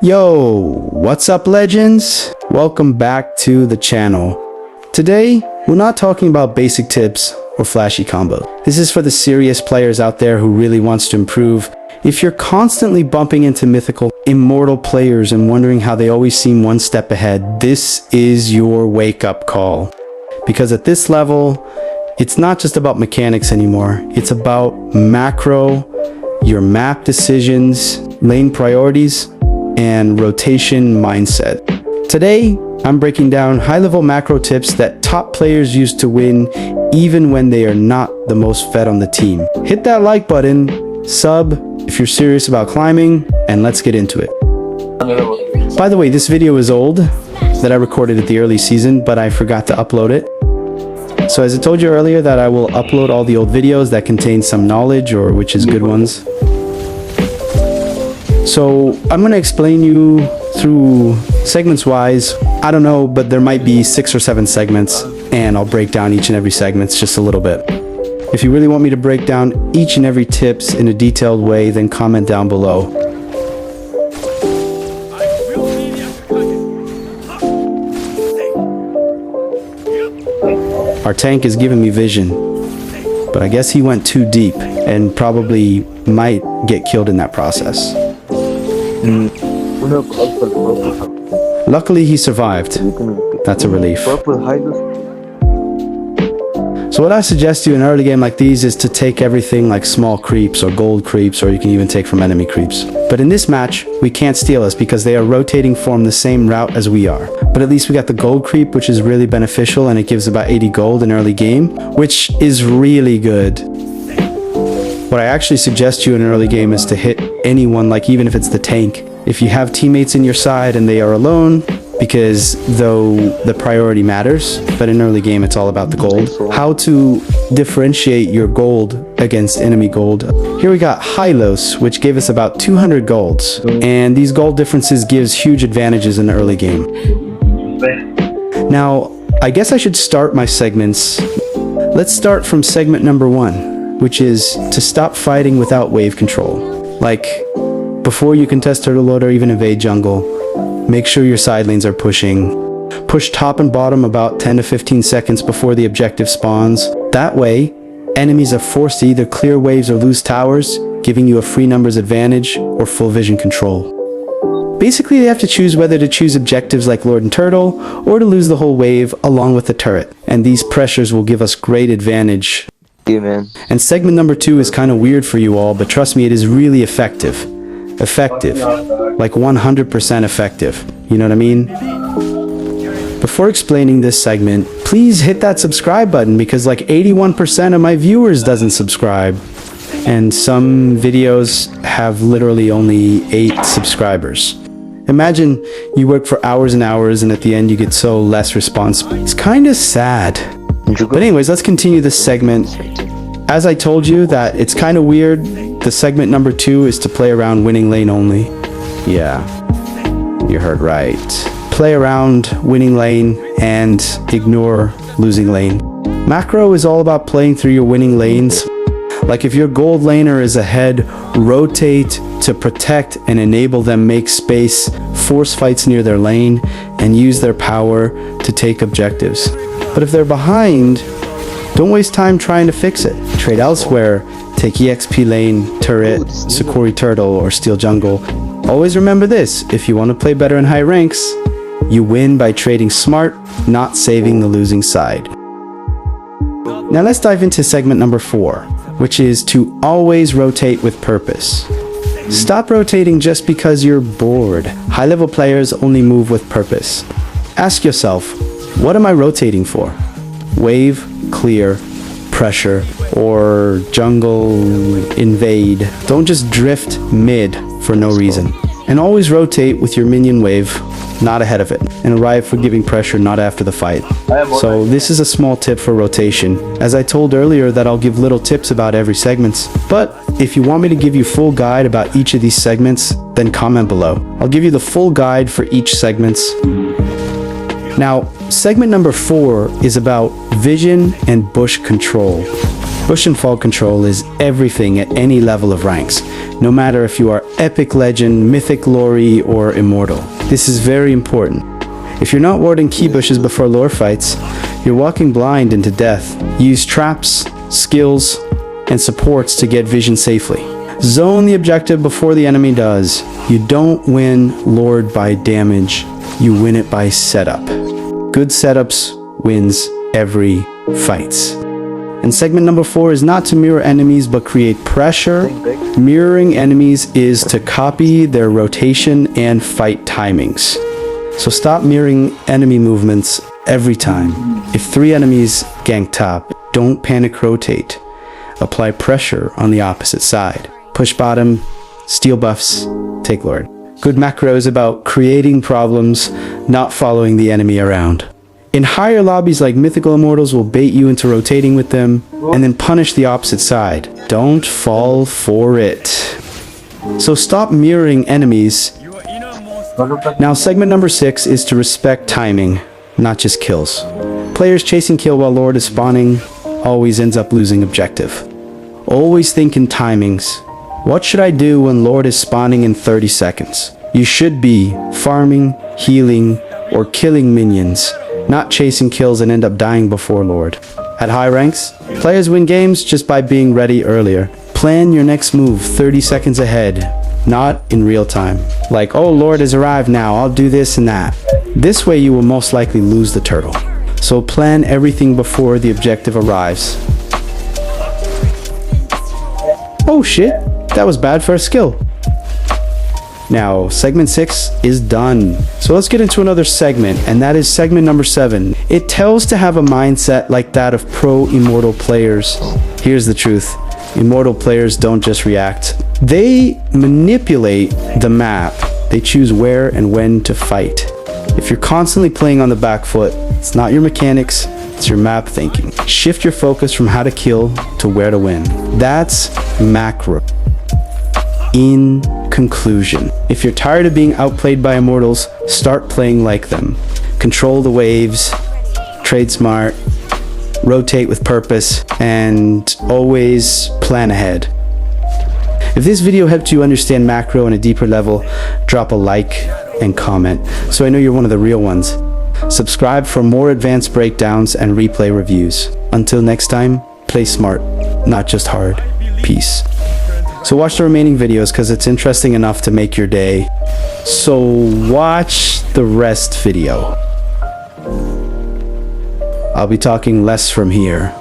Yo, what's up legends? Welcome back to the channel. Today, we're not talking about basic tips or flashy combos. This is for the serious players out there who really wants to improve. If you're constantly bumping into mythical, immortal players and wondering how they always seem one step ahead, this is your wake-up call. Because at this level, it's not just about mechanics anymore. It's about macro, your map decisions, lane priorities, and rotation mindset. Today, I'm breaking down high-level macro tips that top players use to win even when they are not the most fed on the team. Hit that like button, sub if you're serious about climbing, and let's get into it. By the way, this video is old, that I recorded at the early season, but I forgot to upload it. So as I told you earlier that I will upload all the old videos that contain some knowledge or which is good ones. So I'm going to explain you through segments wise. I don't know, but there might be 6 or 7 segments and I'll break down each and every segment just a little bit. If you really want me to break down each and every tips in a detailed way, then comment down below. Our tank is giving me vision, but I guess he went too deep and probably might get killed in that process. Luckily he survived. That's a relief. So what I suggest to you in an early game like these is to take everything like small creeps or gold creeps, or you can even take from enemy creeps. But in this match, we can't steal us because they are rotating from the same route as we are. But at least we got the gold creep, which is really beneficial, and it gives about 80 gold in early game, which is really good. What I actually suggest to you in an early game is to hit anyone, like even if it's the tank. If you have teammates in your side and they are alone, because though the priority matters, but in early game it's all about the gold. How to differentiate your gold against enemy gold. Here we got Hylos, which gave us about 200 golds. And these gold differences gives huge advantages in the early game. Now, I guess I should start my segments. Let's start from segment number 1, which is to stop fighting without wave control. Like, before you contest turtle load or even invade jungle, make sure your side lanes are pushing. Push top and bottom about 10 to 15 seconds before the objective spawns. That way, enemies are forced to either clear waves or lose towers, giving you a free numbers advantage or full vision control. Basically, they have to choose whether to choose objectives like Lord and Turtle or to lose the whole wave along with the turret. And these pressures will give us great advantage. Yeah, man. And segment number 2 is kind of weird for you all, but trust me, it is really effective. Effective. Like 100% effective. You know what I mean? Before explaining this segment, please hit that subscribe button because like 81% of my viewers doesn't subscribe. And some videos have literally only 8 subscribers. Imagine you work for hours and hours and at the end you get so less response. It's kind of sad. But anyways, let's continue this segment. As I told you that it's kind of weird, the segment number 2 is to play around winning lane only. Yeah, you heard right. Play around winning lane and ignore losing lane. Macro is all about playing through your winning lanes. Like if your gold laner is ahead, rotate to protect and enable them make space, force fights near their lane, and use their power to take objectives. But if they're behind, don't waste time trying to fix it. Trade elsewhere, take EXP lane, turret, Sakuri turtle, or steal jungle. Always remember this, if you want to play better in high ranks, you win by trading smart, not saving the losing side. Now let's dive into segment number 4, which is to always rotate with purpose. Stop rotating just because you're bored. High-level players only move with purpose. Ask yourself, what am I rotating for? Wave, clear, pressure, or jungle, invade. Don't just drift mid for no reason. And always rotate with your minion wave, not ahead of it, and arrive for giving pressure, not after the fight. So this is a small tip for rotation. As I told earlier that I'll give little tips about every segments, but if you want me to give you full guide about each of these segments, then comment below. I'll give you the full guide for each segments. Now, segment number 4 is about vision and bush control. Push and fall control is everything at any level of ranks, no matter if you are epic legend, mythic glory, or immortal. This is very important. If you're not warding key bushes before lore fights, you're walking blind into death. Use traps, skills, and supports to get vision safely. Zone the objective before the enemy does. You don't win Lord by damage, you win it by setup. Good setups wins every fights. And segment number 4 is not to mirror enemies but create pressure. Mirroring enemies is to copy their rotation and fight timings. So stop mirroring enemy movements every time. If 3 enemies gank top, don't panic rotate. Apply pressure on the opposite side. Push bottom, steal buffs, take Lord. Good macro is about creating problems, not following the enemy around. In higher lobbies like Mythical Immortals will bait you into rotating with them and then punish the opposite side. Don't fall for it. So stop mirroring enemies. Now segment number 6 is to respect timing, not just kills. Players chasing kill while Lord is spawning always ends up losing objective. Always think in timings. What should I do when Lord is spawning in 30 seconds? You should be farming, healing, or killing minions, not chasing kills and end up dying before Lord. At high ranks, players win games just by being ready earlier. Plan your next move 30 seconds ahead, not in real time. Like, oh, Lord has arrived now, I'll do this and that. This way you will most likely lose the turtle. So plan everything before the objective arrives. Oh shit, that was bad for a skill. Now, segment 6 is done. So let's get into another segment, and that is segment number 7. It tells to have a mindset like that of pro Immortal players. Here's the truth. Immortal players don't just react. They manipulate the map. They choose where and when to fight. If you're constantly playing on the back foot, it's not your mechanics, it's your map thinking. Shift your focus from how to kill to where to win. That's macro. In conclusion, if you're tired of being outplayed by Immortals, start playing like them. Control the waves, trade smart, rotate with purpose, and always plan ahead. If this video helped you understand macro on a deeper level, drop a like and comment so I know you're one of the real ones. Subscribe for more advanced breakdowns and replay reviews. Until next time, play smart, not just hard. Peace. So watch the remaining videos because it's interesting enough to make your day. So watch the rest video. I'll be talking less from here.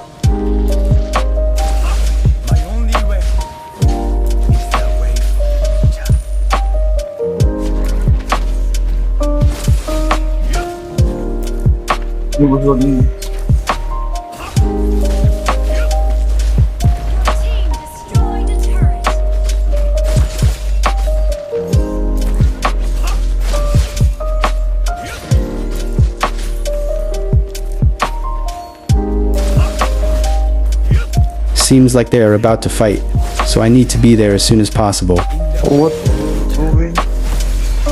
Seems like they are about to fight, so I need to be there as soon as possible. What?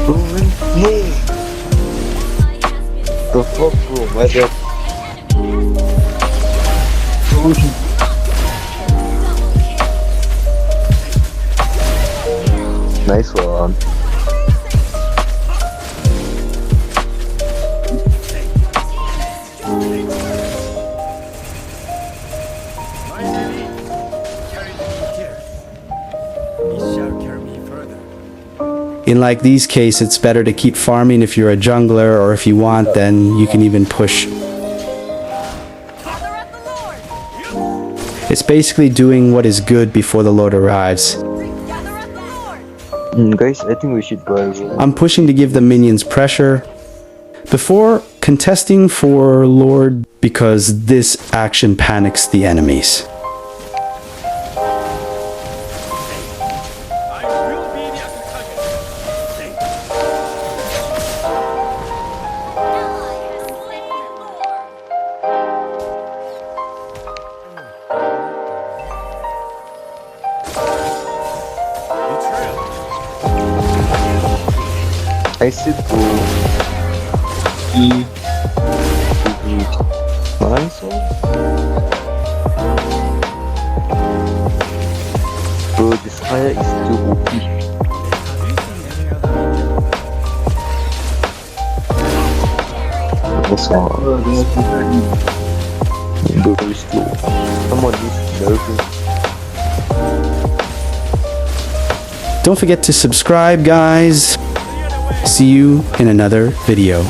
Moving? No! The fuck, bro? My bad. Nice one. In like these cases, it's better to keep farming if you're a jungler, or if you want, then you can even push. It's basically doing what is good before the Lord arrives. Guys, I think we should go. I'm pushing to give the minions pressure before contesting for Lord because this action panics the enemies. I said go E nice one. fire is too OP. This one. Very slow. Someone needs nerfing. Don't forget to subscribe, guys. See you in another video.